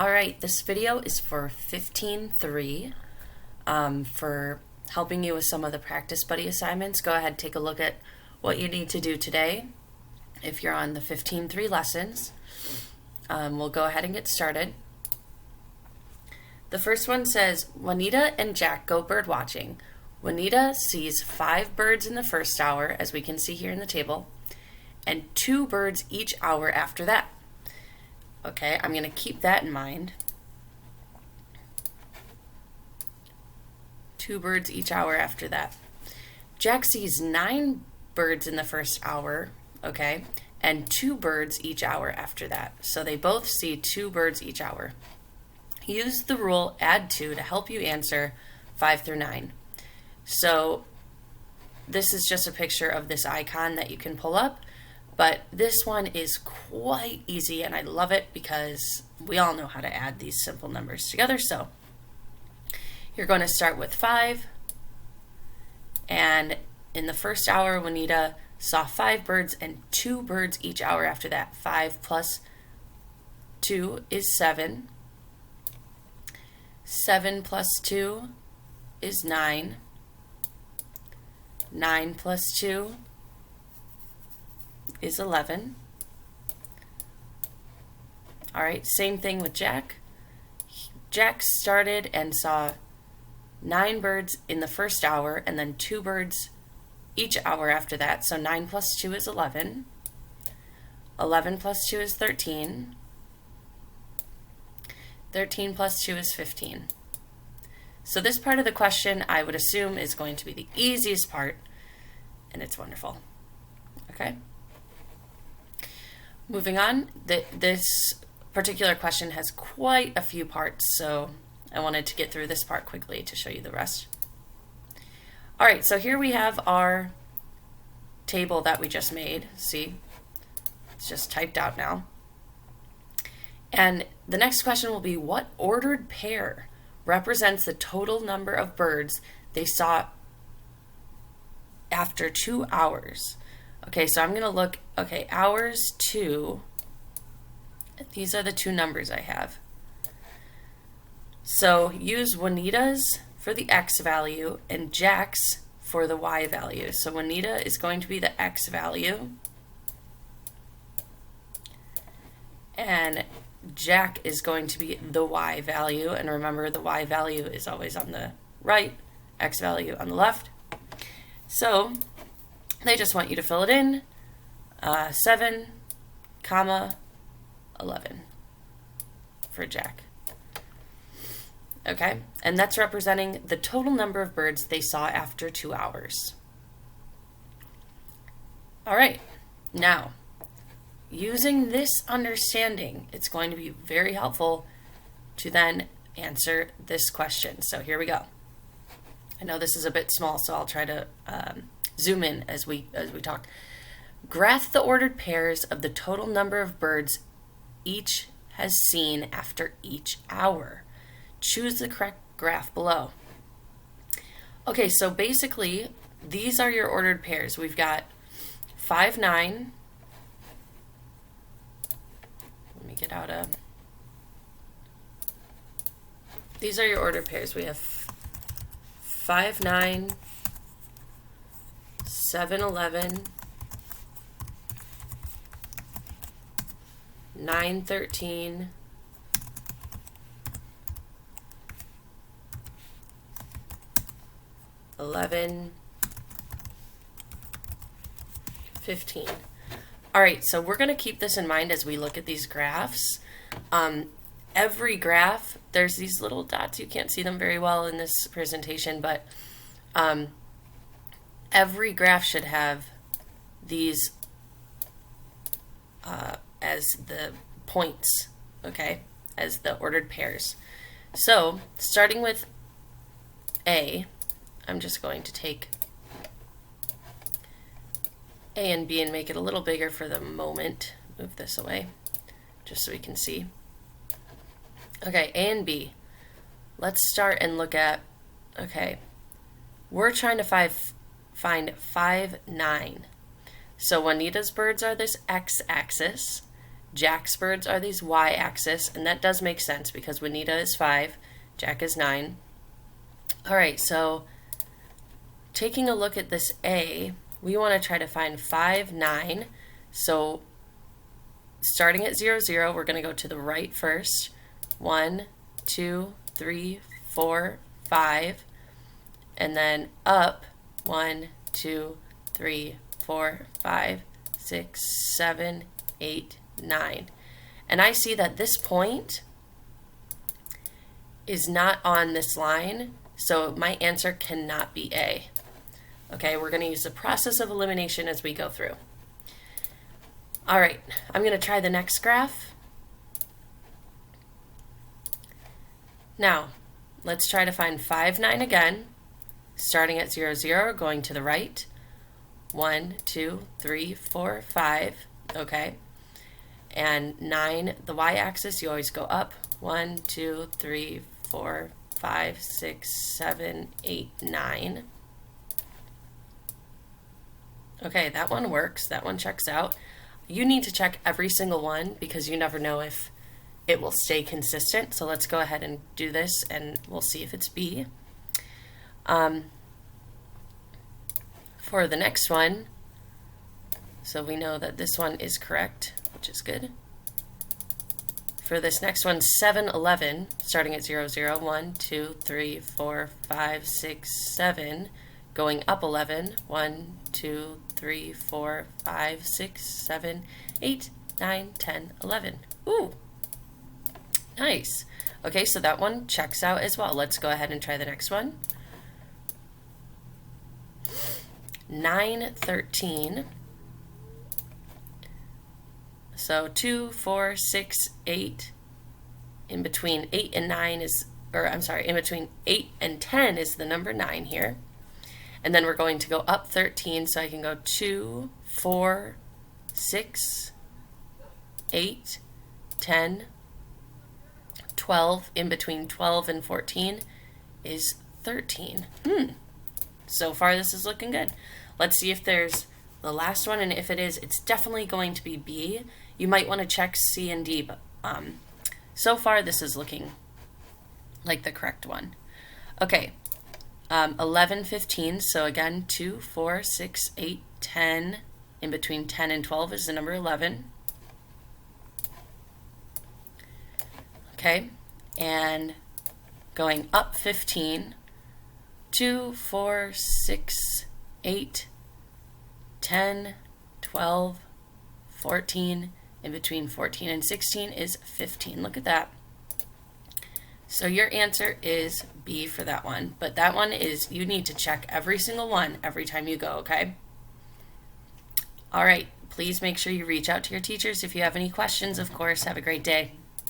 Alright, this video is for 15.3 for helping you with some of the practice buddy assignments. Go ahead and take a look at what you need to do today if you're on the 15.3 lessons. We'll go ahead and get started. The first one says, Juanita and Jack go bird watching. Juanita sees 5 birds in the first hour, as we can see here in the table, and 2 birds each hour after that. Okay, I'm going to keep that in mind. 2 birds each hour after that. Jack sees 9 birds in the first hour, okay, and 2 birds each hour after that. So they both see 2 birds each hour. Use the rule add 2 to help you answer 5 through 9. So this is just a picture of this icon that you can pull up. But this one is quite easy, and I love it because we all know how to add these simple numbers together. So you're going to start with 5, and in the first hour, Juanita saw 5 birds and 2 birds each hour after that. 5 plus 2 is 7. 7 plus 2 is 9. 9 plus 2 is 11. All right, same thing with Jack. Jack started and saw 9 birds in the first hour and then 2 birds each hour after that. So 9 plus 2 is 11. 11 plus 2 is 13. 13 plus 2 is 15. So this part of the question, I would assume, is going to be the easiest part, and it's wonderful. Okay? Moving on, this particular question has quite a few parts, so I wanted to get through this part quickly to show you the rest. All right, so here we have our table that we just made. See, it's just typed out now. And the next question will be, what ordered pair represents the total number of birds they saw after 2 hours? Okay, so I'm going to look, okay, hours 2, these are the 2 numbers I have. So use Juanita's for the X value and Jack's for the Y value. So Juanita is going to be the X value, and Jack is going to be the Y value. And remember, the Y value is always on the right, X value on the left. So they just want you to fill it in, 7, comma, 11 for Jack. Okay, and that's representing the total number of birds they saw after 2 hours. All right, now, using this understanding, it's going to be very helpful to then answer this question. So here we go. I know this is a bit small, so I'll try to zoom in as we talk. Graph the ordered pairs of the total number of birds each has seen after each hour. Choose the correct graph below. Okay, so basically these are your ordered pairs. We've got 5, 9. Let me get out a. These are your ordered pairs. We have 5, 9, 7, 11, 9, 13, 11, 15. All right, so we're going to keep this in mind as we look at these graphs. Every graph, there's these little dots. You can't see them very well in this presentation, but every graph should have these as the points, okay, as the ordered pairs. So starting with A, I'm just going to take A and B and make it a little bigger for the moment. Move this away just so we can see. Okay, A and B. Let's start and look at, okay, we're trying to find 5, 9. So Juanita's birds are this x-axis, Jack's birds are these y-axis, and that does make sense because Juanita is 5, Jack is 9. All right, so taking a look at this A, we want to try to find 5, 9. So starting at 0, 0, we're going to go to the right first. 1, 2, 3, 4, 5, and then up 1, 2, 3, 4, 5, 6, 7, 8, 9. And I see that this point is not on this line, so my answer cannot be A. Okay, we're going to use the process of elimination as we go through. All right, I'm going to try the next graph. Now, let's try to find 5, 9 again, starting at 0, 0, going to the right. 1, 2, 3, 4, 5, okay. And 9, the y-axis, you always go up. 1, 2, 3, 4, 5, 6, 7, 8, 9. Okay, that one works. That one checks out. You need to check every single one because you never know if it will stay consistent. So let's go ahead and do this and we'll see if it's B. For the next one, so we know that this one is correct, which is good. For this next one, 7, 11, starting at 0, 0, 1, 2, 3, 4, 5, 6, 7, going up 11, 1, 2, 3, 4, 5, 6, 7, 8, 9, 10, 11. Ooh, nice. Okay, so that one checks out as well. Let's go ahead and try the next one. 9, 13. So 2, 4, 6, 8. In between 8 and 9 is, or I'm sorry, in between 8 and 10 is the number 9 here. And then we're going to go up 13, so I can go 2, 4, 6, 8, 10, 12. In between 12 and 14 is 13. So far this is looking good. Let's see if there's the last one, and if it is, it's definitely going to be B. You might want to check C and D, but so far this is looking like the correct one. Okay, 11, 15, so again, 2, 4, 6, 8, 10. In between 10 and 12 is the number 11. Okay, and going up 15, 2, 4, 6, 8, 10, 12, 14. In between 14 and 16 is 15. Look at that. So your answer is B for that one. But that one is, you need to check every single one every time you go, okay? All right. Please make sure you reach out to your teachers if you have any questions, of course. Have a great day.